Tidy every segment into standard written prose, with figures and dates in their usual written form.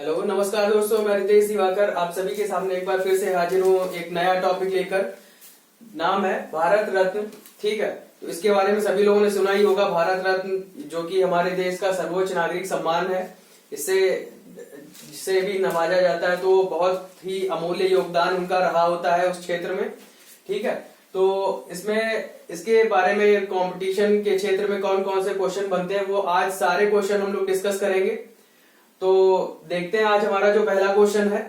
Hello नमस्कार दोस्तों, मैं रितेश दिवाकर आप सभी के सामने एक बार फिर से हाजिर हूँ एक नया टॉपिक लेकर। नाम है भारत रत्न। ठीक है, तो इसके बारे में सभी लोगों ने सुना ही होगा। भारत रत्न जो कि हमारे देश का सर्वोच्च नागरिक सम्मान है, इससे जिससे भी नवाजा जाता है, तो बहुत ही अमूल्य योगदान उनका रहा होता है उस क्षेत्र में। ठीक है, तो इसमें इसके बारे में कंपटीशन के क्षेत्र में कौन कौन से क्वेश्चन बनते हैं, वो आज सारे क्वेश्चन हम लोग डिस्कस करेंगे। तो देखते हैं आज हमारा जो पहला क्वेश्चन है,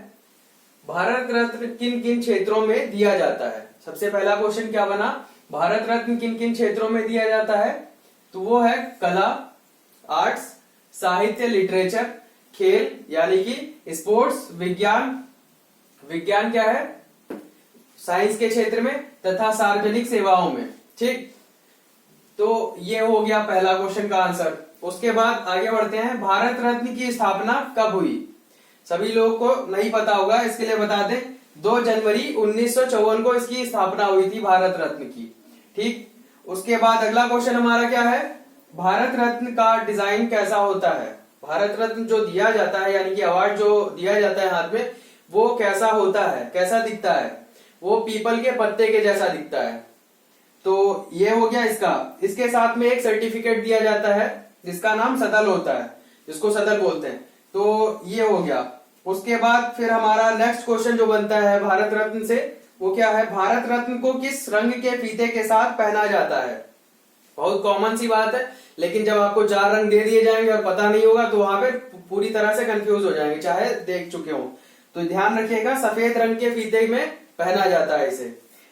भारत रत्न किन किन क्षेत्रों में दिया जाता है। सबसे पहला क्वेश्चन क्या बना, भारत रत्न किन किन क्षेत्रों में दिया जाता है। तो वो है कला, आर्ट्स, साहित्य लिटरेचर, खेल यानी कि स्पोर्ट्स, विज्ञान, विज्ञान क्या है साइंस के क्षेत्र में, तथा सार्वजनिक सेवाओं में। ठीक, तो ये हो गया पहला क्वेश्चन का आंसर। उसके बाद आगे बढ़ते हैं, भारत रत्न की स्थापना कब हुई। सभी लोगों को नहीं पता होगा, इसके लिए बता दें 2 जनवरी 1954 को इसकी स्थापना हुई थी भारत रत्न की। ठीक, उसके बाद अगला क्वेश्चन हमारा क्या है, भारत रत्न का डिजाइन कैसा होता है। भारत रत्न जो दिया जाता है यानी कि अवार्ड जो दिया जाता है हाथ में, वो कैसा होता है, कैसा दिखता है। वो पीपल के पत्ते के जैसा दिखता है। तो ये हो गया इसका। इसके साथ में एक सर्टिफिकेट दिया जाता है जिसका नाम सदल होता है, जिसको सदल बोलते हैं। तो ये हो गया। उसके बाद फिर हमारा नेक्स्ट क्वेश्चन जो बनता है भारत रत्न से, वो क्या है, भारत रत्न को किस रंग के फीते के साथ पहना जाता है। बहुत कॉमन सी बात है, लेकिन जब आपको 4 रंग दे दिए जाएंगे और पता नहीं होगा तो वहां पे पूरी तरह से कंफ्यूज हो जाएंगे, चाहे देख चुके हो। तो ध्यान रखिएगा, सफेद रंग के फीते में पहना जाता है इसे।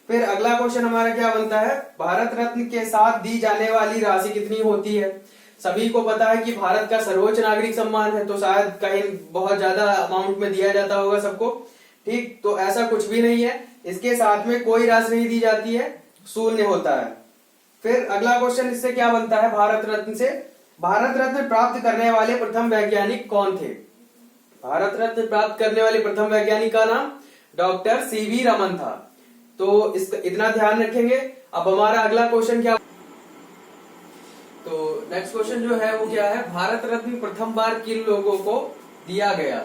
फिर अगला क्वेश्चन हमारा क्या बनता है, भारत रत्न के साथ दी जाने वाली राशि कितनी होती है। सभी को पता है कि भारत का सर्वोच्च नागरिक सम्मान है, तो शायद कहीं बहुत ज्यादा अमाउंट में दिया जाता होगा सबको। ठीक, तो ऐसा कुछ भी नहीं है, इसके साथ में कोई राशि नहीं दी जाती है, शून्य होता है। फिर अगला क्वेश्चन इससे क्या बनता है, भारत रत्न से, भारत रत्न प्राप्त करने वाले प्रथम वैज्ञानिक कौन थे। भारत रत्न प्राप्त करने वाले प्रथम वैज्ञानिक का नाम डॉक्टर सीवी रमन था। तो इतना ध्यान रखेंगे। अब हमारा अगला क्वेश्चन क्या, तो नेक्स्ट क्वेश्चन जो है वो क्या है, भारत रत्न प्रथम बार किन लोगों को दिया गया।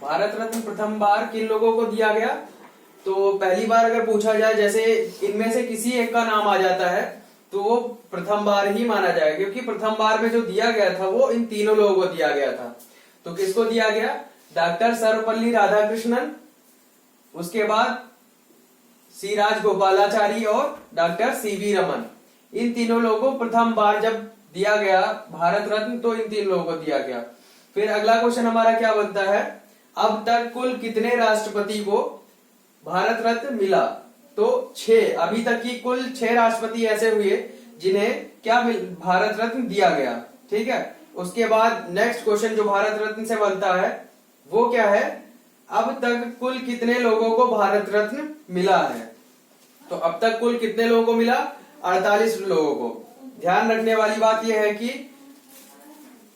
भारत रत्न प्रथम बार किन लोगों को दिया गया। तो पहली बार अगर पूछा जाए, जैसे इनमें से किसी एक का नाम आ जाता है, तो वो प्रथम बार ही माना जाएगा, क्योंकि प्रथम बार में जो दिया गया था वो इन तीनों लोगों को दिया गया था। तो किसको दिया गया, डॉक्टर सर्वपल्ली राधाकृष्णन, उसके बाद सी राजगोपालाचारी और डॉक्टर सीवी रमन। इन तीनों लोगों को प्रथम बार जब दिया गया भारत रत्न, तो इन 3 लोगों को दिया गया। फिर अगला क्वेश्चन हमारा क्या बनता है, अब तक कुल कितने राष्ट्रपति को भारत रत्न मिला। तो 6, अभी तक की कुल 6 राष्ट्रपति ऐसे हुए जिन्हें क्या भारत रत्न दिया गया। ठीक है, उसके बाद नेक्स्ट क्वेश्चन जो भारत रत्न से बनता है वो क्या है, अब तक कुल कितने लोगों को भारत रत्न मिला है। तो अब तक कुल कितने लोगों को मिला, 48 लोगों को। ध्यान रखने वाली बात यह है कि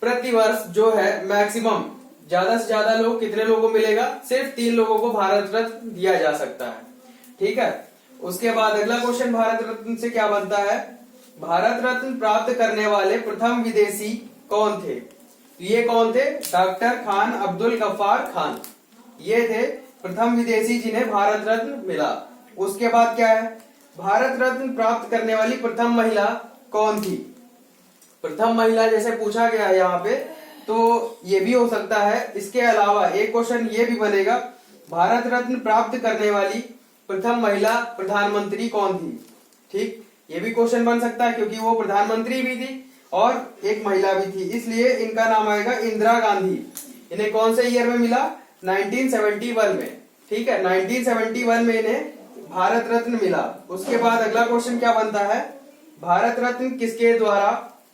प्रतिवर्ष जो है मैक्सिमम ज्यादा से ज्यादा लोग कितने लोगों को मिलेगा, सिर्फ 3 लोगों को भारत रत्न दिया जा सकता है। ठीक है, उसके बाद अगला क्वेश्चन भारत रत्न से क्या बनता है, भारत रत्न प्राप्त करने वाले प्रथम विदेशी कौन थे। ये कौन थे, डॉक्टर खान अब्दुल गफ्फार खान, ये थे प्रथम विदेशी जिन्हें भारत रत्न मिला। उसके बाद क्या है, भारत रत्न प्राप्त करने वाली प्रथम महिला कौन थी। प्रथम महिला जैसे पूछा गया है यहाँ पे, तो ये भी हो सकता है। इसके अलावा एक क्वेश्चन ये भी बनेगा, भारत रत्न प्राप्त करने वाली प्रथम महिला प्रधानमंत्री कौन थी। ठीक, ये भी क्वेश्चन बन सकता है, क्योंकि वो प्रधानमंत्री भी थी और एक महिला भी थी, इसलिए इनका नाम आएगा इंदिरा गांधी। इन्हें कौन से ईयर में मिला, 1971 में। ठीक है, 1971 में इन्हें भारत रत्न मिला। उसके बाद अगला क्वेश्चन क्या बनता है, भारत रत्न किसके द्वारा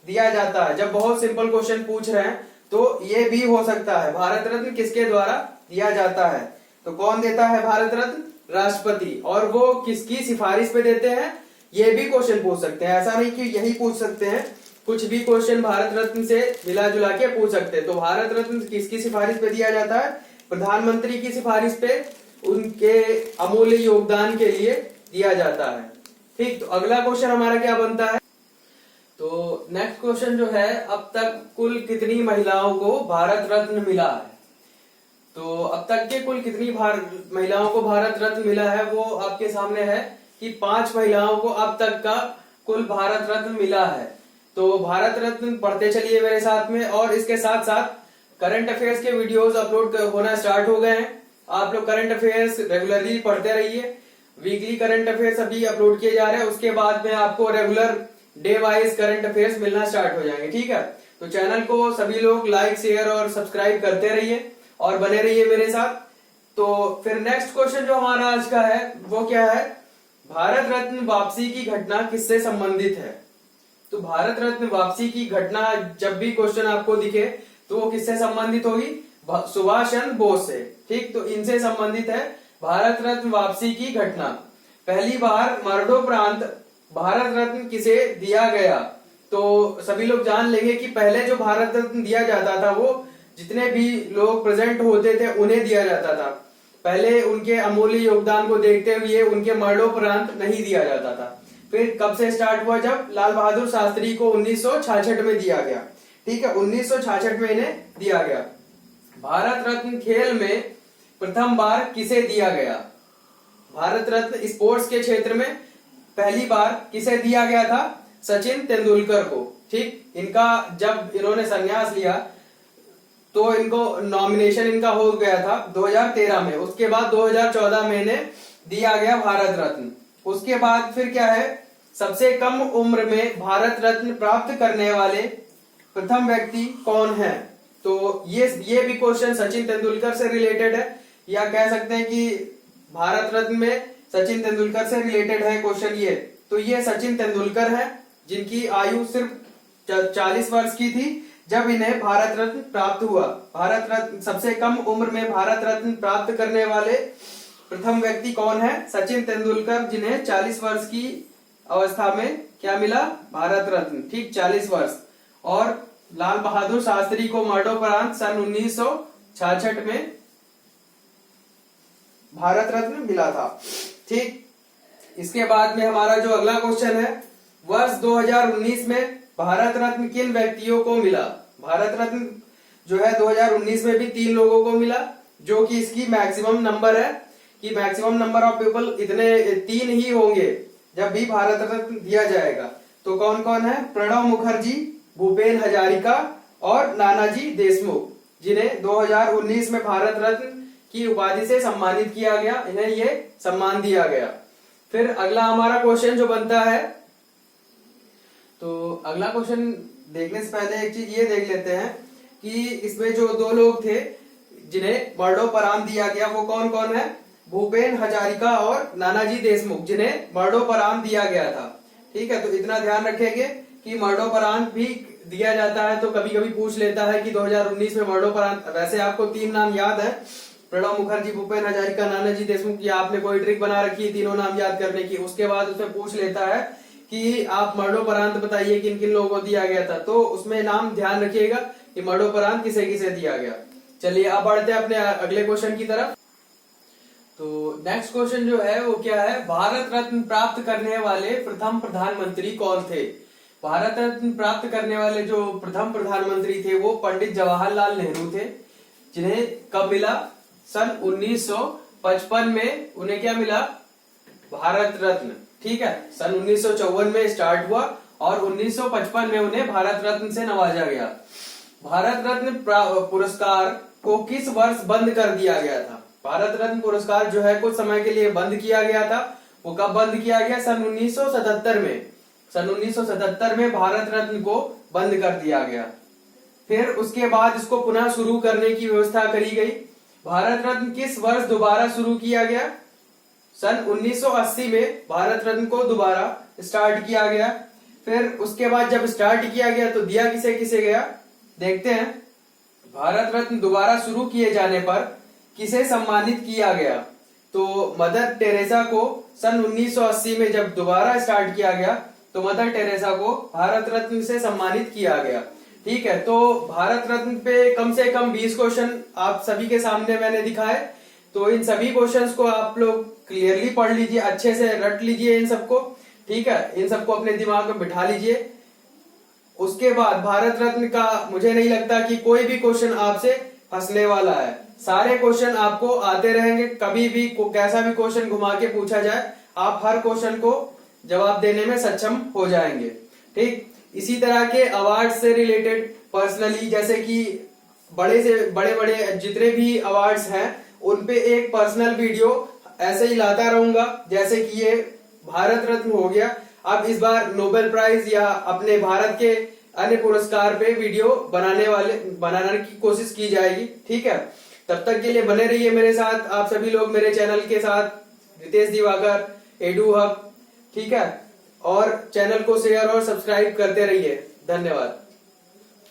दिया जाता है। जब बहुत सिंपल क्वेश्चन पूछ रहे हैं तो ये भी हो सकता है, भारत रत्न किसके द्वारा दिया जाता है। तो कौन देता है भारत रत्न, राष्ट्रपति, और वो किसकी सिफारिश पे देते हैं, ये भी क्वेश्चन पूछ सकते हैं। ऐसा नहीं कि यही पूछ सकते हैं, कुछ भी क्वेश्चन भारत रत्न से मिला जुला के पूछ सकते हैं। तो भारत रत्न किसकी सिफारिश पे दिया जाता है, प्रधानमंत्री की सिफारिश पे, उनके अमूल्य योगदान के लिए दिया जाता है। ठीक, तो अगला क्वेश्चन हमारा क्या बनता है, तो नेक्स्ट क्वेश्चन जो है, अब तक कुल कितनी महिलाओं को भारत रत्न मिला है। तो अब तक के कुल कितनी महिलाओं को भारत रत्न मिला है वो आपके सामने है कि 5 महिलाओं को अब तक का कुल भारत रत्न मिला है। तो भारत रत्न पढ़ते चलिए मेरे साथ में, और इसके साथ साथ करंट अफेयर्स के वीडियोस अपलोड होना स्टार्ट हो गए हैं। आप लोग करंट अफेयर्स रेगुलरली पढ़ते रहिए। वीकली करंट अफेयर्स अभी अपलोड किए जा रहे हैं, उसके बाद में आपको regular day wise current affairs मिलना स्टार्ट हो जाएंगे। ठीक है, तो चैनल को सभी लोग लाइक शेयर और सब्सक्राइब करते रहिए और बने रहिए मेरे साथ। तो फिर नेक्स्ट क्वेश्चन जो हमारा आज का है वो क्या है, भारत रत्न वापसी की घटना किससे संबंधित है। तो भारत रत्न वापसी की घटना जब भी क्वेश्चन आपको दिखे तो वो किससे संबंधित होगी, सुभाष चंद्र बोस से। ठीक, तो इनसे संबंधित है भारत रत्न वापसी की घटना। पहली बार मरणोपरांत भारत रत्न किसे दिया गया, तो सभी लोग जान लेंगे कि पहले जो भारत रत्न दिया जाता था वो जितने भी लोग प्रेजेंट होते थे उन्हें दिया जाता था। पहले उनके अमूल्य योगदान को देखते हुए उनके मरणोपरांत नहीं दिया जाता था। फिर कब से स्टार्ट हुआ, जब लाल बहादुर शास्त्री को 1966 में दिया गया। ठीक है, 1966 में इन्हें दिया गया। भारत रत्न खेल में प्रथम बार किसे दिया गया, भारत रत्न स्पोर्ट्स के क्षेत्र में पहली बार किसे दिया गया था, सचिन तेंदुलकर को। ठीक, इनका जब इन्होंने संन्यास लिया तो इनको नॉमिनेशन इनका हो गया था 2013 में, उसके बाद 2014 में इन्हें दिया गया भारत रत्न। उसके बाद फिर क्या है, सबसे कम उम्र में भारत रत्न प्राप्त करने वाले प्रथम व्यक्ति कौन है। तो ये भी क्वेश्चन सचिन तेंदुलकर से रिलेटेड है, या कह सकते हैं कि भारत रत्न में सचिन तेंदुलकर से रिलेटेड है क्वेश्चन ये। तो ये सचिन तेंदुलकर है जिनकी आयु सिर्फ 40 वर्ष की थी जब इन्हें भारत रत्न प्राप्त हुआ। भारत रत्न सबसे कम उम्र में भारत रत्न प्राप्त करने वाले प्रथम व्यक्ति कौन है, सचिन तेंदुलकर, जिन्हें 40 वर्ष की अवस्था में क्या मिला, भारत रत्न। ठीक, 40 वर्ष। और लाल बहादुर शास्त्री को मरणोपरांत सन 1966 में भारत रत्न मिला था। ठीक, इसके बाद में हमारा जो अगला क्वेश्चन है, वर्ष 2019 में भारत रत्न किन व्यक्तियों को मिला। भारत रत्न जो है 2019 में भी 3 लोगों को मिला, जो कि इसकी मैक्सिमम नंबर है कि मैक्सिमम नंबर ऑफ पीपल इतने 3 ही होंगे जब भी भारत रत्न दिया जाएगा। तो कौन कौन है, प्रणब मुखर्जी, भूपेन हजारिका और नानाजी देशमुख, जिन्हें 2019 में भारत रत्न की उपाधि से सम्मानित किया गया, इन्हें ये सम्मान दिया गया। फिर अगला हमारा क्वेश्चन जो बनता है, तो अगला क्वेश्चन देखने से पहले एक चीज ये देख लेते हैं कि इसमें जो 2 लोग थे जिन्हें मरणोपरांत दिया गया वो कौन कौन है, भूपेन हजारिका और नानाजी देशमुख, जिन्हें मरणोपरांत दिया गया था। ठीक है, तो इतना ध्यान रखेंगे कि मरणोपरांत भी दिया जाता है तो कभी कभी पूछ लेता है कि 2019 में मरणोपरांत। वैसे आपको 3 नाम याद है, प्रणब मुखर्जी, भूपेन हजारिका, नानाजी देशमुख की, आपने कोई ट्रिक बना रखी है तीनों नाम याद करने की। उसके बाद उसमें पूछ लेता है कि आप मरणोपरांत बताइए किन किन लोगों को दिया गया था, तो उसमें नाम ध्यान रखिएगा कि मरणोपरांत किसे किसे दिया गया। चलिए अब बढ़ते हैं अपने अगले क्वेश्चन की तरफ। तो नेक्स्ट क्वेश्चन जो है वो क्या है, भारत रत्न प्राप्त करने वाले प्रथम प्रधानमंत्री कौन थे। भारत रत्न प्राप्त करने वाले जो प्रथम प्रधानमंत्री थे वो पंडित जवाहरलाल नेहरू थे, जिन्हें कब मिला, सन 1955 में उन्हें क्या मिला, भारत रत्न। ठीक है, सन 1954 में स्टार्ट हुआ और 1955 में उन्हें भारत रत्न से नवाजा गया। भारत रत्न पुरस्कार को किस वर्ष बंद कर दिया गया था। भारत रत्न पुरस्कार जो है कुछ समय के लिए बंद किया गया था। वो कब बंद किया गया, सन 1977 में। सन 1977 में भारत रत्न को बंद कर दिया गया। फिर उसके बाद इसको पुनः शुरू करने की व्यवस्था करी गई। भारत रत्न किस वर्ष दोबारा शुरू किया गया, सन 1980 में भारत रत्न को दोबारा स्टार्ट किया गया। फिर उसके बाद जब स्टार्ट किया गया तो दिया किसे किसे गया, देखते हैं। भारत रत्न दोबारा शुरू किए जाने पर किसे सम्मानित किया गया, तो मदर टेरेसा को सन 1980 में जब दोबारा स्टार्ट किया गया तो मदर टेरेसा को भारत रत्न से सम्मानित किया गया। ठीक है, तो भारत रत्न पे कम से कम 20 क्वेश्चन आप सभी के सामने मैंने दिखाए। तो इन सभी क्वेश्चंस को आप लोग क्लियरली पढ़ लीजिए, अच्छे से रट लीजिए इन सबको। ठीक है, इन सबको अपने दिमाग में बिठा लीजिए। उसके बाद भारत रत्न का मुझे नहीं लगता कि कोई भी क्वेश्चन आपसे हंसने वाला है। सारे क्वेश्चन आपको आते रहेंगे, कभी भी कैसा भी क्वेश्चन घुमा के पूछा जाए आप हर क्वेश्चन को जवाब देने में सक्षम हो जाएंगे। ठीक, इसी तरह के अवार्ड से रिलेटेड पर्सनली, जैसे कि बड़े से बड़े बड़े जितने भी अवार्ड्स हैं उन पे एक पर्सनल वीडियो ऐसे ही लाता रहूंगा। जैसे कि ये भारत रत्न हो गया, अब इस बार नोबेल प्राइज या अपने भारत के अन्य पुरस्कार पे वीडियो बनाने की कोशिश की जाएगी। ठीक है, तब तक के लिए बने रहिए मेरे साथ, आप सभी लोग मेरे चैनल के साथ, रितेश दिवाकर एडू हब। ठीक है, और चैनल को शेयर और सब्सक्राइब करते रहिए। धन्यवाद।